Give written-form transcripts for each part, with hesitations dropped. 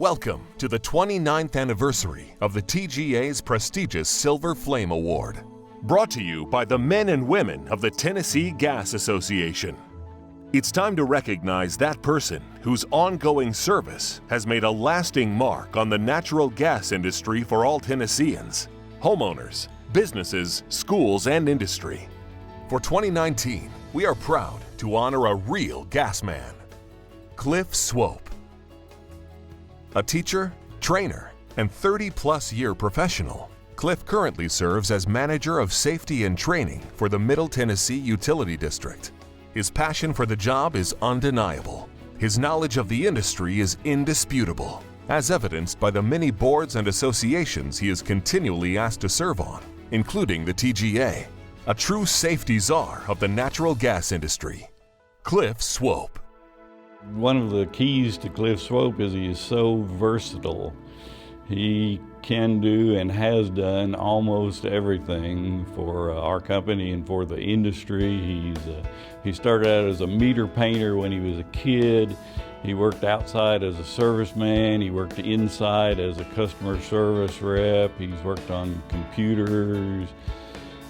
Welcome to the 29th anniversary of the TGA's prestigious Silver Flame Award. Brought to you by the men and women of the Tennessee Gas Association. It's time to recognize that person whose ongoing service has made a lasting mark on the natural gas industry for all Tennesseans, homeowners, businesses, schools, and industry. For 2019, we are proud to honor a real gas man, Cliff Swope. A teacher, trainer, and 30-plus year professional, Cliff currently serves as Manager of Safety and Training for the Middle Tennessee Utility District. His passion for the job is undeniable. His knowledge of the industry is indisputable, as evidenced by the many boards and associations he is continually asked to serve on, including the TGA, a true safety czar of the natural gas industry, Cliff Swope. One of the keys to Cliff Swope is he is so versatile. He can do and has done almost everything for our company and for the industry. He started out as a meter painter when he was a kid. He worked outside as a serviceman. He worked inside as a customer service rep. He's worked on computers.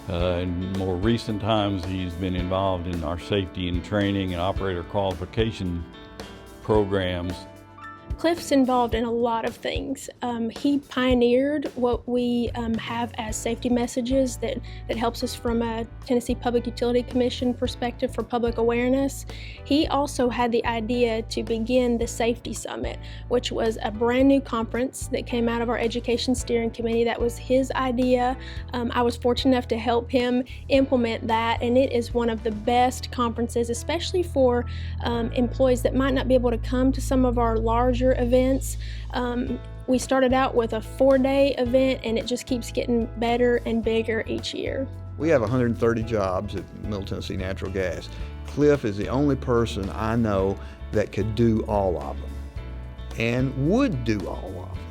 In more recent times, he's been involved in our safety and training and operator qualification programs. Cliff's involved in a lot of things. He pioneered what we have as safety messages that helps us from a Tennessee Public Utility Commission perspective for public awareness. He also had the idea to begin the Safety Summit, which was a brand new conference that came out of our Education Steering Committee. That was his idea. I was fortunate enough to help him implement that, and it is one of the best conferences, especially for employees that might not be able to come to some of our larger events. We started out with a 4-day event, and it just keeps getting better and bigger each year. We have 130 jobs at Middle Tennessee Natural Gas. Cliff is the only person I know that could do all of them and would do all of them.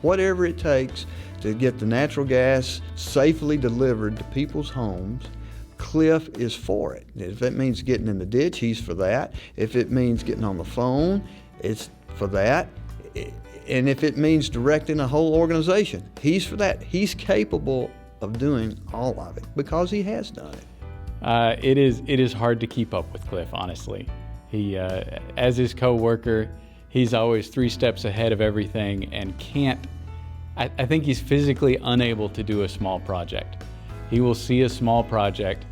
Whatever it takes to get the natural gas safely delivered to people's homes, Cliff is for it. If it means getting in the ditch, he's for that. If it means getting on the phone, it's for that. And if it means directing a whole organization, he's for that. He's capable of doing all of it because he has done it. It is hard to keep up with Cliff, honestly. He, as his co-worker, he's always 3 steps ahead of everything and I think he's physically unable to do a small project. He will see a small project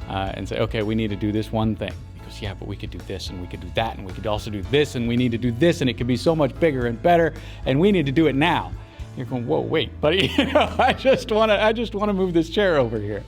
and say, okay, we need to do this one thing. Yeah, but we could do this and we could do that and we could also do this and we need to do this and it could be so much bigger and better and we need to do it now. You're going, whoa, wait, buddy, I just want to move this chair over here.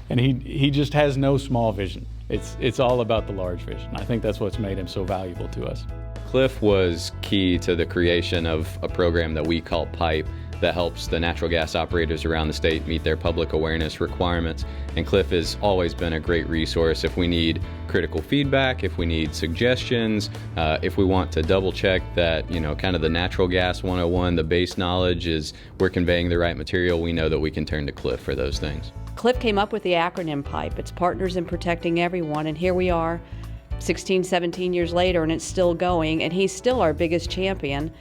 And he just has no small vision. It's all about the large vision. I think that's what's made him so valuable to us. Cliff was key to the creation of a program that we call PIPE that helps the natural gas operators around the state meet their public awareness requirements. And Cliff has always been a great resource if we need critical feedback, if we need suggestions, if we want to double check that, kind of the natural gas 101, the base knowledge is we're conveying the right material, we know that we can turn to Cliff for those things. Cliff came up with the acronym PIPE. It's Partners in Protecting Everyone, and here we are 16, 17 years later, and it's still going, and he's still our biggest champion.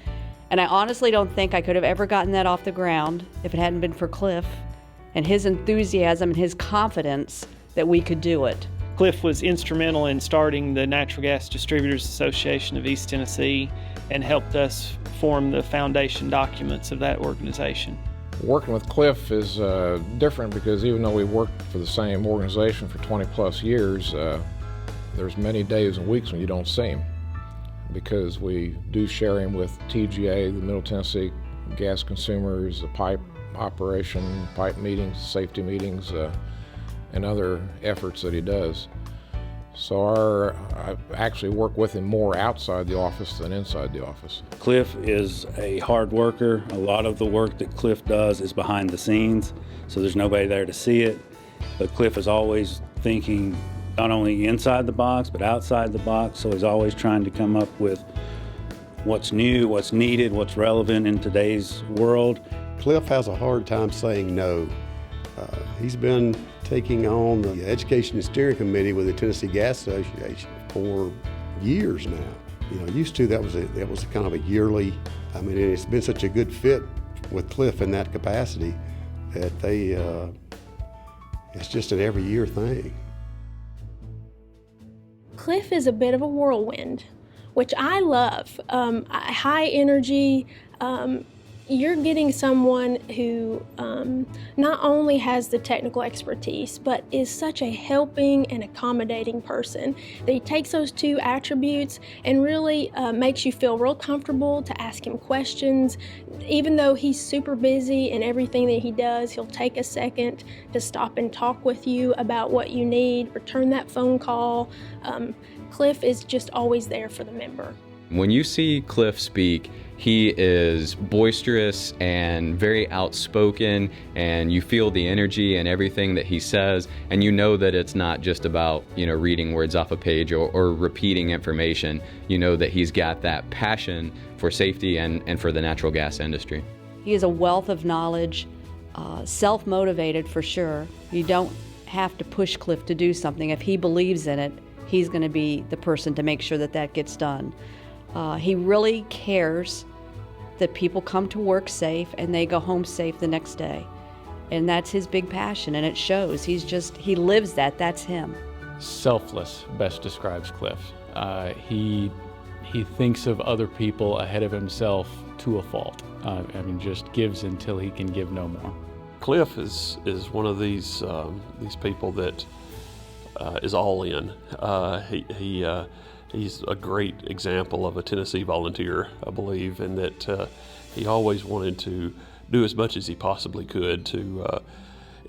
And I honestly don't think I could have ever gotten that off the ground if it hadn't been for Cliff and his enthusiasm and his confidence that we could do it. Cliff was instrumental in starting the Natural Gas Distributors Association of East Tennessee and helped us form the foundation documents of that organization. Working with Cliff is different because even though we worked for the same organization for 20 plus years, there's many days and weeks when you don't see him, because we do share him with TGA, the Middle Tennessee Gas Consumers, the pipe operation, pipe meetings, safety meetings, and other efforts that he does. So I actually work with him more outside the office than inside the office. Cliff is a hard worker. A lot of the work that Cliff does is behind the scenes, so there's nobody there to see it. But Cliff is always thinking not only inside the box, but outside the box, so he's always trying to come up with what's new, what's needed, what's relevant in today's world. Cliff has a hard time saying no. He's been taking on the Education and Steering Committee with the Tennessee Gas Association for years now. Used to that was kind of a yearly I mean, it's been such a good fit with Cliff in that capacity that it's just an every year thing. Cliff is a bit of a whirlwind, which I love. High energy. You're getting someone who not only has the technical expertise, but is such a helping and accommodating person that he takes those two attributes and really makes you feel real comfortable to ask him questions. Even though he's super busy in everything that he does, he'll take a second to stop and talk with you about what you need, return that phone call. Cliff is just always there for the member. When you see Cliff speak, he is boisterous and very outspoken, and you feel the energy and everything that he says, and you know that it's not just about, reading words off a page or repeating information. You know that he's got that passion for safety and for the natural gas industry. He is a wealth of knowledge, self-motivated for sure. You don't have to push Cliff to do something. If he believes in it, he's going to be the person to make sure that that gets done. He really cares that people come to work safe and they go home safe the next day. And that's his big passion, and it shows. He lives that. That's him. Selfless best describes Cliff. He thinks of other people ahead of himself to a fault. Just gives until he can give no more. Cliff is one of these people that is all in. He's a great example of a Tennessee volunteer, I believe, and that he always wanted to do as much as he possibly could to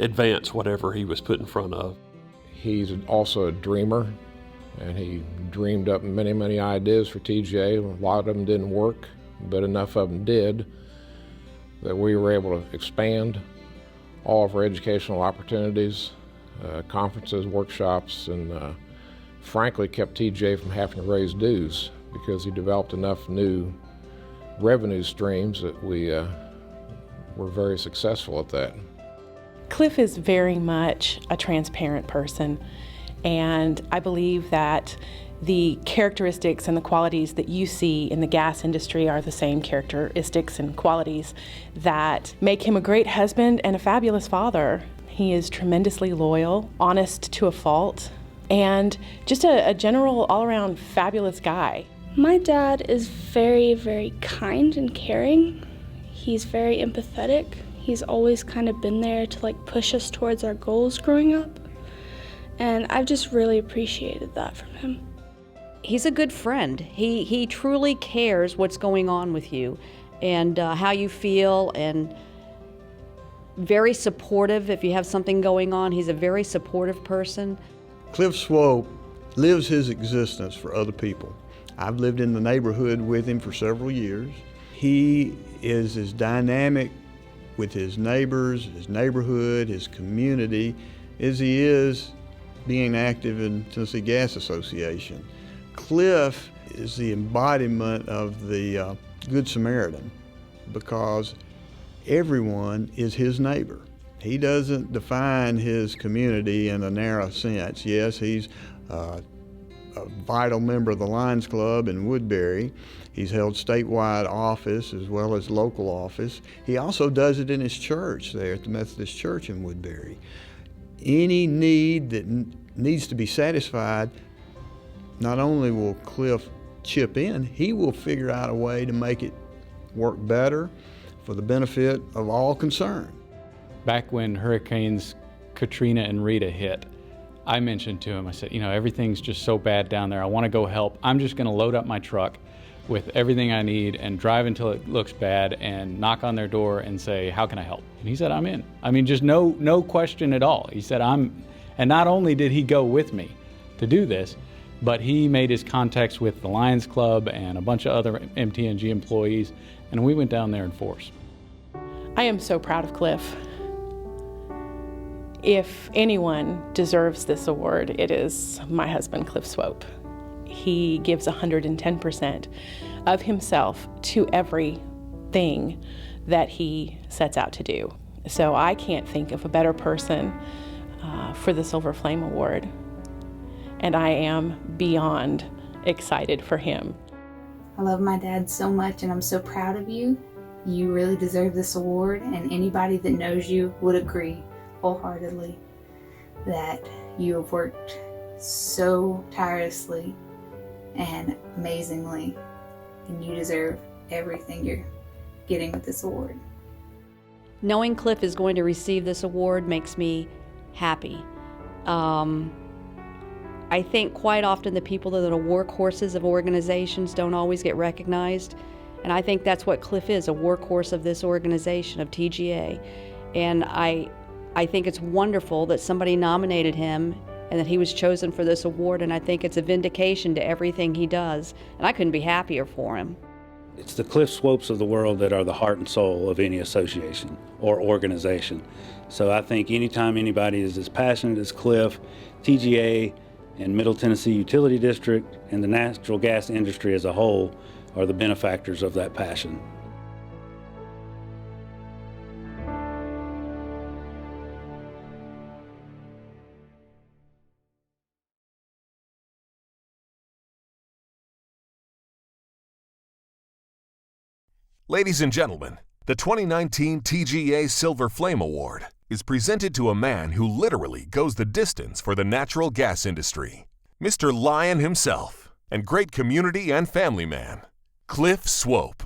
advance whatever he was put in front of. He's also a dreamer, and he dreamed up many, many ideas for TGA. A lot of them didn't work, but enough of them did that we were able to expand all of our educational opportunities, conferences, workshops, and frankly kept TGA from having to raise dues because he developed enough new revenue streams that we were very successful at that. Cliff is very much a transparent person, and I believe that the characteristics and the qualities that you see in the gas industry are the same characteristics and qualities that make him a great husband and a fabulous father. He is tremendously loyal, honest to a fault, and just a general all-around fabulous guy. My dad is very, very kind and caring. He's very empathetic. He's always kind of been there to push us towards our goals growing up. And I've just really appreciated that from him. He's a good friend. He truly cares what's going on with you and how you feel, and very supportive if you have something going on. He's a very supportive person. Cliff Swope lives his existence for other people. I've lived in the neighborhood with him for several years. He is as dynamic with his neighbors, his neighborhood, his community, as he is being active in Tennessee Gas Association. Cliff is the embodiment of the Good Samaritan because everyone is his neighbor. He doesn't define his community in a narrow sense. Yes, he's a vital member of the Lions Club in Woodbury. He's held statewide office as well as local office. He also does it in his church there at the Methodist Church in Woodbury. Any need that needs to be satisfied, not only will Cliff chip in, he will figure out a way to make it work better for the benefit of all concerned. Back when Hurricanes Katrina and Rita hit, I mentioned to him, I said, everything's just so bad down there. I want to go help. I'm just going to load up my truck with everything I need and drive until it looks bad and knock on their door and say, how can I help? And he said, I'm in. Just no question at all. He said, and not only did he go with me to do this, but he made his contacts with the Lions Club and a bunch of other MTNG employees, and we went down there in force. I am so proud of Cliff. If anyone deserves this award, it is my husband, Cliff Swope. He gives 110% of himself to everything that he sets out to do. So I can't think of a better person for the Silver Flame Award. And I am beyond excited for him. I love my dad so much, and I'm so proud of you. You really deserve this award, and anybody that knows you would agree wholeheartedly that you have worked so tirelessly and amazingly, and you deserve everything you're getting with this award. Knowing Cliff is going to receive this award makes me happy. I think quite often the people that are workhorses of organizations don't always get recognized, and I think that's what Cliff is, a workhorse of this organization, of TGA. And I think it's wonderful that somebody nominated him and that he was chosen for this award, and I think it's a vindication to everything he does, and I couldn't be happier for him. It's the Cliff Swopes of the world that are the heart and soul of any association or organization. So I think anytime anybody is as passionate as Cliff, TGA, and Middle Tennessee Utility District, and the natural gas industry as a whole are the benefactors of that passion. Ladies and gentlemen, the 2019 TGA Silver Flame Award is presented to a man who literally goes the distance for the natural gas industry. Mr. Lion himself, and great community and family man, Cliff Swope.